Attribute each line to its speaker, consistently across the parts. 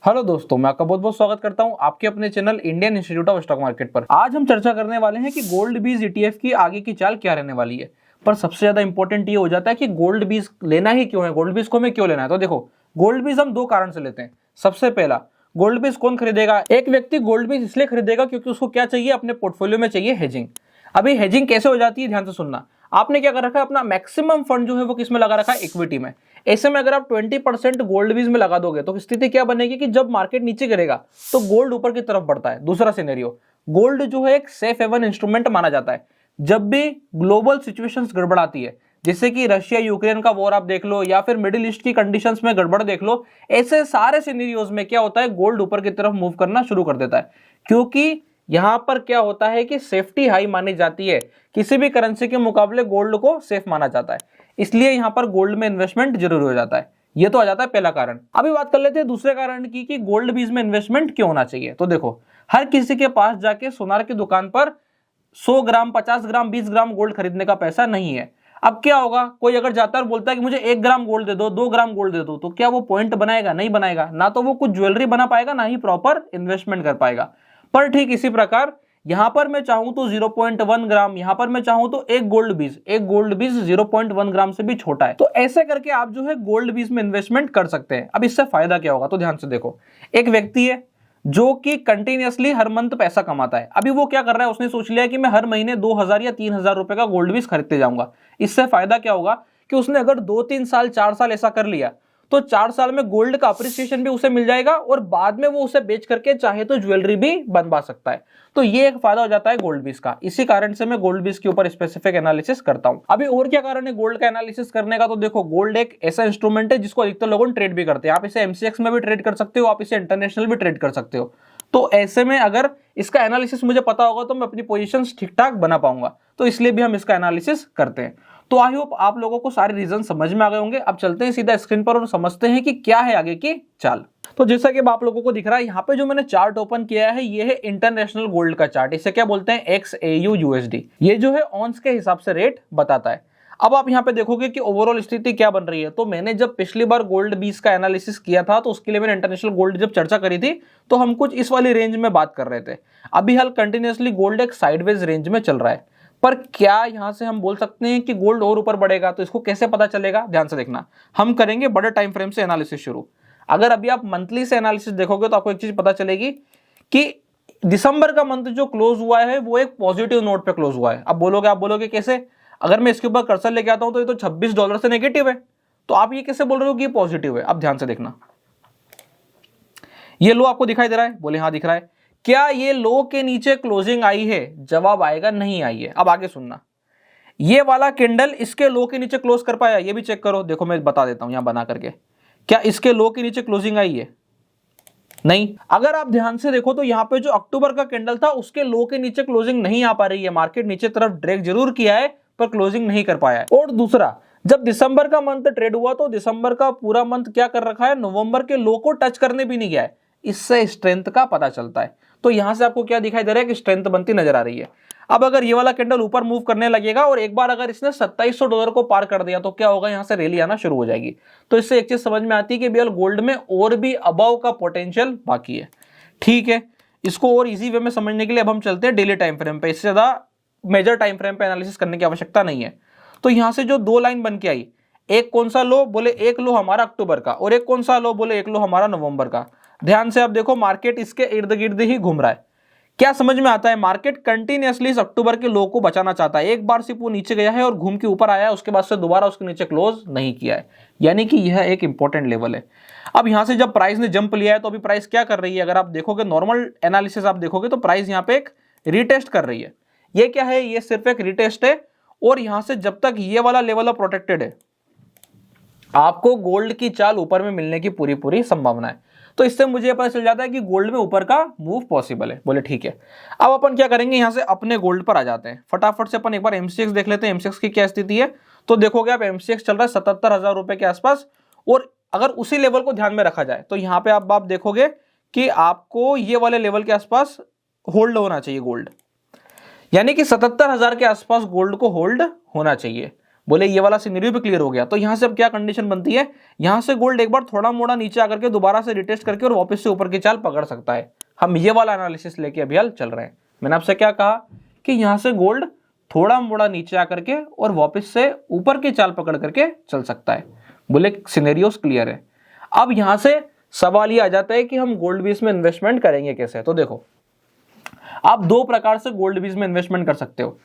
Speaker 1: Hello दोस्तों, मैं आपका बहुत बहुत स्वागत करता हूं आपके अपने channel Indian institute of stock market पर। आज हम चर्चा करने वाले हैं कि गोल्ड बीज ईटीएफ की आगे की चाल क्या रहने वाली है। पर सबसे ज्यादा इंपॉर्टेंट ये हो जाता है कि गोल्ड बीज लेना ही क्यों है, गोल्ड बीज को हमें क्यों लेना है। तो देखो, गोल्ड बीज हम दो कारण से लेते हैं। सबसे पहला, गोल्ड बीज कौन खरीदेगा? एक व्यक्ति गोल्ड बीज इसलिए खरीदेगा क्योंकि उसको क्या चाहिए, अपने पोर्टफोलियो में चाहिए हेजिंग। अभी हेजिंग कैसे हो जाती है, ध्यान से सुनना। आपने क्या कर रखा है, अपना मैक्सिमम फंड जो है वो किस में लगा रखा है, इक्विटी में। ऐसे में अगर आप 20% गोल्ड बीज में लगा दोगे तो स्थिति क्या बनेगी कि जब मार्केट नीचे गिरेगा तो गोल्ड ऊपर की तरफ बढ़ता है। दूसरा सिनेरियो, गोल्ड जो है एक सेफ हेवन इंस्ट्रूमेंट माना जाता है। जब भी ग्लोबल सिचुएशंस गड़बड़ाती है, जैसे कि रशिया यूक्रेन का वॉर आप देख लो या फिर मिडिल ईस्ट की कंडीशंस में गड़बड़ देख लो, ऐसे सारे सिनेरियोज में क्या होता है, गोल्ड ऊपर की तरफ मूव करना शुरू कर देता है। क्योंकि यहां पर क्या होता है कि सेफ्टी हाई मानी जाती है, किसी भी करेंसी के मुकाबले गोल्ड को सेफ माना जाता है, इसलिए यहां पर गोल्ड में इन्वेस्टमेंट जरूरी हो जाता है। ये तो आ जाता है पहला कारण। अभी बात कर लेते हैं दूसरे कारण की कि गोल्ड बीज में इन्वेस्टमेंट क्यों होना चाहिए। तो देखो, हर किसी के पास जाके सोनार की दुकान पर 100 ग्राम 50 ग्राम 20 ग्राम गोल्ड खरीदने का पैसा नहीं है। अब क्या होगा, कोई अगर जाता है और बोलता है कि मुझे 1 ग्राम गोल्ड दे दो, 2 ग्राम गोल्ड दे दो, तो क्या वो पॉइंट बनाएगा? नहीं बनाएगा। ना तो वो कुछ ज्वेलरी बना पाएगा, ना ही प्रॉपर इन्वेस्टमेंट कर पाएगा। पर ठीक इसी प्रकार यहां पर मैं चाहूं तो 0.1 ग्राम, यहां पर मैं चाहूं तो एक गोल्ड बीज 0.1 ग्राम से भी छोटा है। तो ऐसे करके आप जो है गोल्ड बीज में इन्वेस्टमेंट कर सकते हैं। अब इससे फायदा क्या होगा, तो ध्यान से देखो। एक व्यक्ति है जो कि कंटिन्यूअसली हर मंथ पैसा कमाता है। अभी वो क्या कर रहा है, उसने सोच लिया कि मैं हर महीने 2000 या 3000 रुपए का गोल्ड बीज खरीदते जाऊंगा। इससे फायदा क्या होगा कि उसने अगर 2-3 साल 4 साल ऐसा कर लिया तो 4 साल में गोल्ड का अप्रिसिएशन भी उसे मिल जाएगा और बाद में वो उसे बेच करके चाहे तो ज्वेलरी भी बनवा सकता है। तो ये एक फायदा हो जाता है गोल्ड बीज का। इसी कारण से मैं गोल्ड बीज के ऊपर स्पेसिफिक एनालिसिस करता हूं। अभी और क्या कारण है गोल्ड का एनालिसिस करने का? तो देखो, गोल्ड एक ऐसा इंस्ट्रूमेंट है जिसको अधिकतर लोग ट्रेड भी करते हैं। आप इसे एमसीएक्स में भी ट्रेड कर सकते हो, आप इसे इंटरनेशनल भी ट्रेड कर सकते हो। तो ऐसे में अगर इसका एनालिसिस मुझे पता होगा तो मैं अपनी पोजीशंस ठीक ठाक बना पाऊंगा। तो इसलिए भी हम इसका एनालिसिस करते हैं। तो आई होप आप लोगों को सारे रीजन समझ में आ गए होंगे। अब चलते हैं सीधा स्क्रीन पर और समझते हैं कि क्या है आगे की चाल। तो जैसा कि आप लोगों को दिख रहा है, यहाँ पे जो मैंने चार्ट ओपन किया है ये है इंटरनेशनल गोल्ड का चार्ट। इसे क्या बोलते हैं, XAU/USD। ये जो है ऑन्स के हिसाब से रेट बताता है। अब आप यहाँ पे देखोगे कि ओवरऑल स्थिति क्या बन रही है। तो मैंने जब पिछली बार गोल्ड बीज का एनालिसिस किया था तो उसके लिए मैंने इंटरनेशनल गोल्ड जब चर्चा करी थी तो हम कुछ इस वाली रेंज में बात कर रहे थे। अभी हाल कंटिन्यूअसली गोल्ड एक साइडवेज रेंज में चल रहा है। पर क्या यहां से हम बोल सकते हैं कि गोल्ड और ऊपर बढ़ेगा? तो इसको कैसे पता चलेगा, ध्यान से देखना। हम करेंगे बड़े टाइम फ्रेम से एनालिसिस शुरू। अगर अभी आप मंथली से एनालिसिस देखोगे तो आपको एक चीज पता चलेगी कि दिसंबर का मंथ जो क्लोज हुआ है वो एक पॉजिटिव नोट पे क्लोज हुआ है। अब आप बोलोगे कैसे? अगर मैं इसके ऊपर कर्सर लेके आता हूं तो ये तो $26 से नेगेटिव है, तो आप ये कैसे बोल रहे हो कि ये पॉजिटिव है? अब ध्यान से देखना, ये लो आपको दिखाई दे रहा है? बोले हाँ दिख रहा है। क्या ये लो के नीचे क्लोजिंग आई है? जवाब आएगा नहीं आई है। अब आगे सुनना, ये वाला कैंडल इसके लो के नीचे क्लोज कर पाया? ये भी चेक करो। देखो मैं बता देता हूं यहां बना करके, क्या इसके लो के नीचे क्लोजिंग आई है? नहीं। अगर आप ध्यान से देखो तो यहां पे जो अक्टूबर का कैंडल था उसके लो के नीचे क्लोजिंग नहीं आ पा रही है। मार्केट नीचे तरफ ड्रैग जरूर किया है पर क्लोजिंग नहीं कर पाया है। और दूसरा, जब दिसंबर का मंथ ट्रेड हुआ तो दिसंबर का पूरा मंथ क्या कर रखा है, नवंबर के लो को टच करने भी नहीं गया है। इससे स्ट्रेंथ का पता चलता है। तो यहां से आपको क्या दिखाई दे रहा है कि स्ट्रेंथ बनती नजर आ रही है। अब अगर ये वाला कैंडल ऊपर मूव करने लगेगा और एक बार अगर इसने $2700 को पार कर दिया तो क्या होगा, यहां से रैली आना शुरू हो जाएगी। तो इससे एक चीज समझ में आती है कि बियल गोल्ड में और भी अबव का पोटेंशियल बाकी है। ठीक है, इसको और इजी वे में समझने के लिए अब हम चलते हैं डेली टाइम फ्रेम पे। इससे ज्यादा मेजर टाइम फ्रेम पे एनालिसिस करने की आवश्यकता नहीं है। तो यहां से जो दो लाइन बन के आई, एक कौन सा लो? बोले एक लो हमारा अक्टूबर का, और एक कौन सा लो? बोले एक लो हमारा नवंबर का। ध्यान से आप देखो, मार्केट इसके इर्द गिर्द ही घूम रहा है। क्या समझ में आता है? मार्केट कंटिन्यूअसली इस अक्टूबर के लो को बचाना चाहता है। एक बार सिर्फ वो नीचे गया है और घूम के ऊपर आया है, उसके बाद से दोबारा उसके नीचे क्लोज नहीं किया है। यानी कि यह एक इंपॉर्टेंट लेवल है। अब यहां से जब प्राइस ने जंप लिया है तो अभी प्राइस क्या कर रही है? अगर आप देखोगे नॉर्मल एनालिसिस आप देखोगे तो प्राइस यहां पे एक रिटेस्ट कर रही है। ये क्या है? ये सिर्फ एक रिटेस्ट है। और यहां से जब तक ये वाला लेवल प्रोटेक्टेड है, आपको गोल्ड की चाल ऊपर में मिलने की पूरी संभावना है। तो इससे मुझे पता चल जाता है कि गोल्ड में ऊपर का मूव पॉसिबल है। बोले ठीक है। अब अपन क्या करेंगे, यहां से अपने गोल्ड पर आ जाते हैं। फटाफट से अपन एक बार एमसीएक्स देख लेते हैं, एमसीएक्स की क्या स्थिति है। तो देखोगे आप एमसीएक्स चल रहा है 77,000 रुपए के आसपास। और अगर उसी लेवल को ध्यान में रखा जाए तो यहाँ पे आप देखोगे कि आपको ये वाले लेवल के आसपास होल्ड होना चाहिए गोल्ड। यानी कि 77,000 के आसपास गोल्ड को होल्ड होना चाहिए। बोले ये वाला सिनेरियो भी क्लियर हो गया। तो यहाँ से अब क्या कंडीशन बनती है, यहाँ से गोल्ड एक बार थोड़ा मोड़ा नीचे आकर के दोबारा से रिटेस्ट करके और वापस से ऊपर की चाल पकड़ सकता है। हम ये वाला एनालिसिस लेके अभी हाल चल रहे हैं। मैंने आपसे क्या कहा कि यहाँ से गोल्ड थोड़ा मोड़ा नीचे आकर के और वापस से ऊपर की चाल पकड़ करके चल सकता है। बोले सिनेरियोस क्लियर है। अब यहाँ से सवाल ये आ जाता है कि हम गोल्ड बीज में इन्वेस्टमेंट करेंगे कैसे। तो देखो, आप दो प्रकार से गोल्ड बीज में इन्वेस्टमेंट कर सकते हो।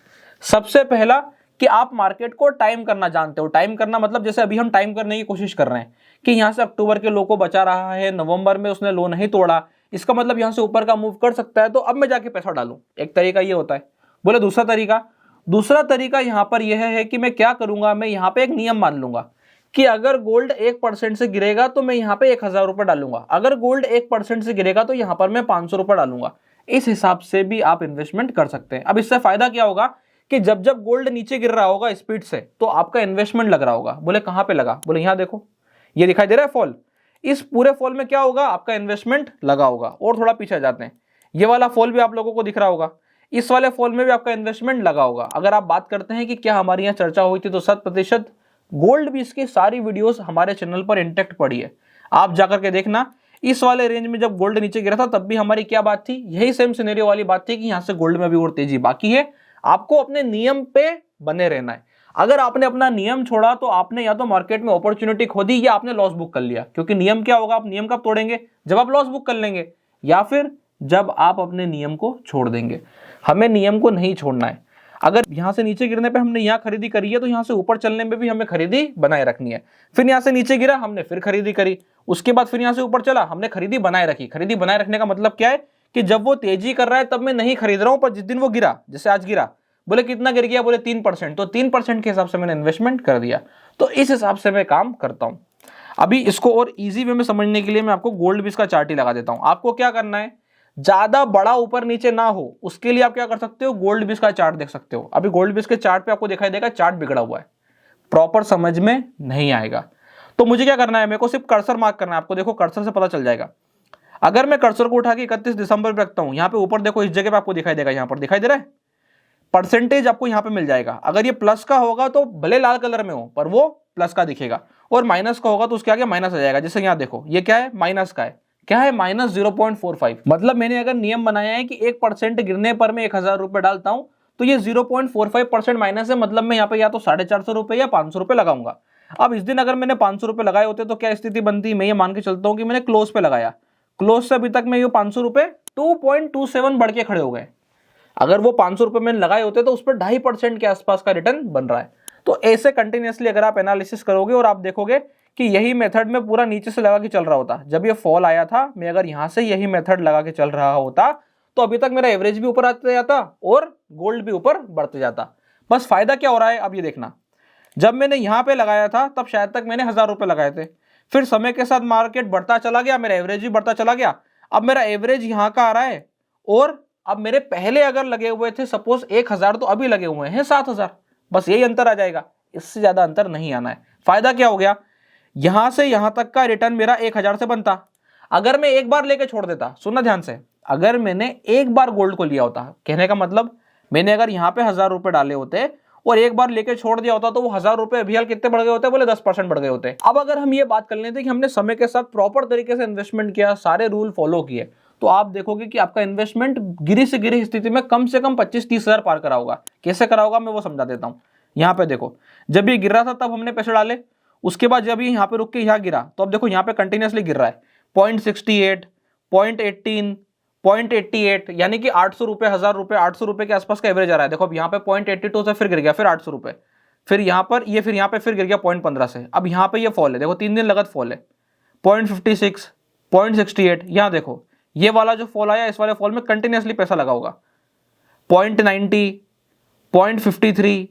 Speaker 1: सबसे पहला कि आप मार्केट को टाइम करना जानते हो। टाइम करना मतलब जैसे अभी हम टाइम करने की कोशिश कर रहे हैं कि यहाँ से अक्टूबर के लो को बचा रहा है, नवंबर में उसने लो नहीं तोड़ा, इसका मतलब यहाँ से ऊपर का मूव कर सकता है, तो अब मैं जाके पैसा डालूं। एक तरीका ये होता है। बोले दूसरा तरीका यहाँ पर यह है कि मैं क्या करूंगा, मैं यहाँ पे एक नियम मान लूंगा कि अगर गोल्ड 1% से गिरेगा तो मैं यहाँ पे 1000 रुपए डालूंगा, अगर गोल्ड 1% से गिरेगा तो यहाँ पर मैं 500 रुपए डालूंगा। इस हिसाब से भी आप इन्वेस्टमेंट कर सकते हैं। अब इससे फायदा क्या होगा कि जब जब गोल्ड नीचे गिर रहा होगा स्पीड से, तो आपका इन्वेस्टमेंट लग रहा होगा। बोले कहां पे लगा, बोले यहां देखो, ये दिखाई दे रहा है फॉल, इस पूरे फॉल में क्या होगा, आपका इन्वेस्टमेंट लगा होगा। और थोड़ा पीछे जाते हैं, ये वाला फॉल भी आप लोगों को दिख रहा होगा, इस वाले फॉल में भी आपका इन्वेस्टमेंट लगा होगा। अगर आप बात करते हैं कि क्या हमारी यहाँ चर्चा हुई थी, तो 100% गोल्ड भी इसकी सारी वीडियोस हमारे चैनल पर इंटैक्ट पड़ी है, आप जाकर के देखना। इस वाले रेंज में जब गोल्ड नीचे गिरा था तब भी हमारी क्या बात थी, यही सेम सिनेरियो वाली बात थी कि यहाँ से गोल्ड में अभी और तेजी बाकी है। आपको अपने नियम पे बने रहना है। अगर आपने अपना नियम छोड़ा तो आपने या तो मार्केट में अपॉर्चुनिटी खो दी या आपने लॉस बुक कर लिया। क्योंकि नियम क्या होगा, आप नियम कब तोड़ेंगे, जब आप लॉस बुक कर लेंगे या फिर जब आप अपने नियम को छोड़ देंगे। हमें नियम को नहीं छोड़ना है। अगर यहां से नीचे गिरने पे हमने यहाँ खरीदी करी है तो यहाँ से ऊपर चलने में भी हमें खरीदी बनाए रखनी है। फिर यहाँ से नीचे गिरा, हमने फिर खरीदी करी, उसके बाद फिर यहाँ से ऊपर चला, हमने खरीदी बनाए रखी। खरीदी बनाए रखने का मतलब क्या है कि जब वो तेजी कर रहा है तब मैं नहीं खरीद रहा हूं, पर जिस दिन वो गिरा, जैसे आज गिरा, बोले कितना गिर गया, बोले 3%, तो 3% के हिसाब से मैंने इन्वेस्टमेंट कर दिया। तो इस हिसाब से मैं काम करता हूं। अभी इसको और इजी वे में समझने के लिए मैं आपको गोल्ड बीज का चार्ट ही लगा देता हूं। आपको क्या करना है, ज्यादा बड़ा ऊपर नीचे ना हो, उसके लिए आप क्या कर सकते हो, गोल्ड बीज का चार्ट देख सकते हो। अभी गोल्ड बीज के चार्ट पे आपको दिखाई देगा चार्ट बिगड़ा हुआ है, प्रॉपर समझ में नहीं आएगा। तो मुझे क्या करना है, मेरे को सिर्फ कर्सर मार्क करना है। आपको देखो कर्सर से पता चल जाएगा। अगर मैं कर्सर को उठा के 31 दिसंबर पे रखता हूं, यहाँ पे ऊपर देखो, इस जगह पे आपको दिखाई देगा, यहाँ पर दिखाई दे रहा है परसेंटेज, आपको यहाँ पे मिल जाएगा। अगर ये प्लस का होगा तो भले लाल कलर में हो पर वो प्लस का दिखेगा, और माइनस का होगा तो उसके आगे माइनस आ जाएगा। जैसे यहाँ देखो, ये क्या है, माइनस का है, क्या है, -0.45। मतलब मैंने अगर नियम बनाया है कि 1% गिरने पर मैं 1000 रुपए डालता हूं, तो ये 0.45% माइनस है, मतलब मैं यहाँ पे या तो 450 रुपए या 500 रुपए लगाऊंगा। अब इस दिन अगर मैंने 500 रुपए लगाए होते तो क्या स्थिति बनती, मैं ये मान के चलता हूं कि मैंने क्लोज पे लगाया, क्लोज से अभी तक मैं ये 500 रुपए 2.27 बढ़ के खड़े हो गए। अगर वो 500 रुपए मैंने लगाए होते तो उस पर 2.5% के आसपास का रिटर्न बन रहा है। तो ऐसे कंटिन्यूअसली अगर आप एनालिसिस करोगे और आप देखोगे कि यही मेथड में पूरा नीचे से लगा के चल रहा होता, जब ये फॉल आया था, मैं अगर यहां से यही मेथड लगा के चल रहा होता तो अभी तक मेरा एवरेज भी ऊपर आते जाता और गोल्ड भी ऊपर बढ़ते जाता। बस फायदा क्या हो रहा है, अब ये देखना, जब मैंने यहां पे लगाया था तब शायद तक मैंने 1000 रुपए लगाए थे, फिर समय के साथ मार्केट बढ़ता चला गया, मेरा एवरेज भी बढ़ता चला गया। अब मेरा एवरेज यहां का आ रहा है और अब मेरे पहले अगर लगे हुए थे सपोज 1000, तो अभी लगे हुए हैं 7000। बस यही अंतर आ जाएगा, इससे ज्यादा अंतर नहीं आना है। फायदा क्या हो गया, यहां से यहां तक का रिटर्न मेरा 1000 से बनता। अगर मैं एक बार लेके छोड़ देता, सुनना ध्यान से, अगर मैंने एक बार गोल्ड को लिया होता, कहने का मतलब मैंने अगर यहां पे 1000 रुपए डाले होते और एक बार लेके छोड़ दिया होता, तो वो 1000 रुपए अभी हाल कितने बढ़ गए होते, बोले 10% बढ़ गए होते। अब अगर हम ये बात कर लेते कि हमने समय के साथ प्रॉपर तरीके से इन्वेस्टमेंट किया, सारे रूल फॉलो किए, तो आप देखोगे कि आपका इन्वेस्टमेंट गिरी से गिरी स्थिति में कम से कम 25-30 हजार पार करा होगा। कैसे करा होगा मैं वो समझा देता हूं। यहाँ पे देखो, जब ये गिर रहा था तब हमने पैसे डाले, उसके बाद जब ये यहाँ पे रुक के यहाँ गिरा तो अब देखो यहाँ पे कंटिन्यूअसली गिर रहा है 0.68, 0.18, 0.88, यानी कि 800 रुपए, 1000 रुपए, 800 रुपए के आसपास का एवरेज आ रहा है। देखो अब यहाँ पे 0.82 से फिर गिर गया, फिर 800 रुपए, फिर यहाँ पर ये, फिर यहाँ पे फिर गिर गया 0.15 से। अब यहाँ पे ये फॉल है, देखो 3 दिन लगत फॉल है, 0.56, 0.68। यहाँ देखो ये वाला जो फॉल आया, इस वाले फॉल में कंटिन्यूअसली पैसा लगा होगा, 0.90, 0.53,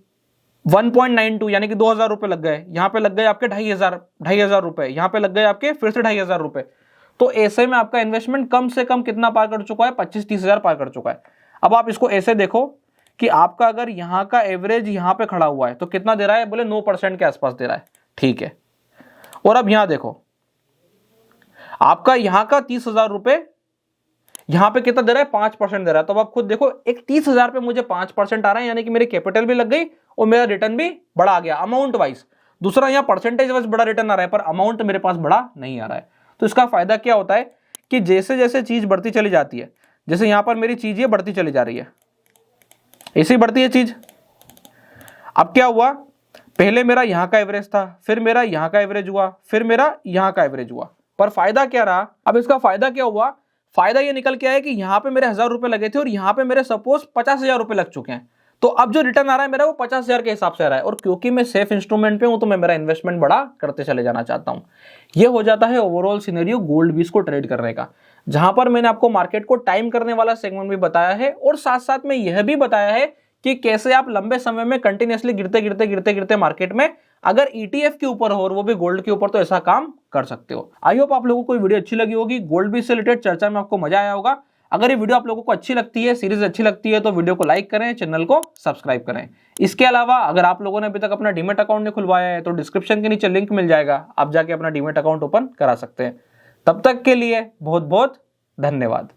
Speaker 1: 1.92, यानी कि 2000 रुपए लग गए। यहाँ पे लग गए आपके 2500 रुपए, यहाँ पे लग गए आपके फिर से 2500 रुपए। तो ऐसे में आपका इन्वेस्टमेंट कम से कम कितना पार कर चुका है, 25-30 हजार पार कर चुका है। अब आप इसको ऐसे देखो कि आपका अगर यहाँ का एवरेज यहाँ पे खड़ा हुआ है तो कितना दे रहा है, बोले 9% के आसपास दे रहा है, ठीक है। और अब यहाँ देखो आपका यहाँ का 30,000 रुपए यहाँ पे कितना दे रहा है, 5% दे रहा है। तो अब आप खुद देखो, एक 30,000 पे मुझे 5% आ रहा है, यानी कि मेरी कैपिटल भी लग गई और मेरा रिटर्न भी बड़ा आ गया अमाउंट वाइज। दूसरा यहाँ परसेंटेज वाइज बड़ा रिटर्न आ रहा है पर अमाउंट मेरे पास बड़ा नहीं आ रहा है। तो इसका फायदा क्या होता है कि जैसे जैसे चीज बढ़ती चली जाती है, जैसे यहां पर मेरी चीज ये बढ़ती चली जा रही है, ऐसे ही बढ़ती है चीज। अब क्या हुआ, पहले मेरा यहां का एवरेज था, फिर मेरा यहां का एवरेज हुआ, फिर मेरा यहां का एवरेज हुआ, पर फायदा क्या रहा? अब इसका फायदा क्या हुआ? फायदा ये निकल के आया कि यहां पे मेरे 1000 रुपए लगे थे और यहां पे मेरे सपोज 50,000 रुपए लग चुके हैं। तो अब जो रिटर्न आ रहा है मेरा वो 50,000 के हिसाब से आ रहा है, और क्योंकि मैं सेफ इंस्ट्रूमेंट पे हूं तो मैं मेरा इन्वेस्टमेंट बड़ा करते चले जाना चाहता हूं। ये हो जाता है ओवरऑल सिनेरियो गोल्ड बीज को ट्रेड करने का, जहां पर मैंने आपको मार्केट को टाइम करने वाला सेगमेंट भी बताया है और साथ साथ में यह भी बताया है कि कैसे आप लंबे समय में कंटिन्यूअसली गिरते मार्केट में अगर ईटीएफ के ऊपर हो और वो भी गोल्ड के ऊपर तो ऐसा काम कर सकते हो। आई होप आप लोगों को वीडियो अच्छी लगी होगी, गोल्ड बीज से रिलेटेड चर्चा में आपको मजा आया होगा। अगर ये वीडियो आप लोगों को अच्छी लगती है, सीरीज अच्छी लगती है, तो वीडियो को लाइक करें, चैनल को सब्सक्राइब करें। इसके अलावा अगर आप लोगों ने अभी तक अपना डीमैट अकाउंट नहीं खुलवाया है तो डिस्क्रिप्शन के नीचे लिंक मिल जाएगा, आप जाके अपना डीमैट अकाउंट ओपन करा सकते हैं। तब तक के लिए बहुत बहुत धन्यवाद।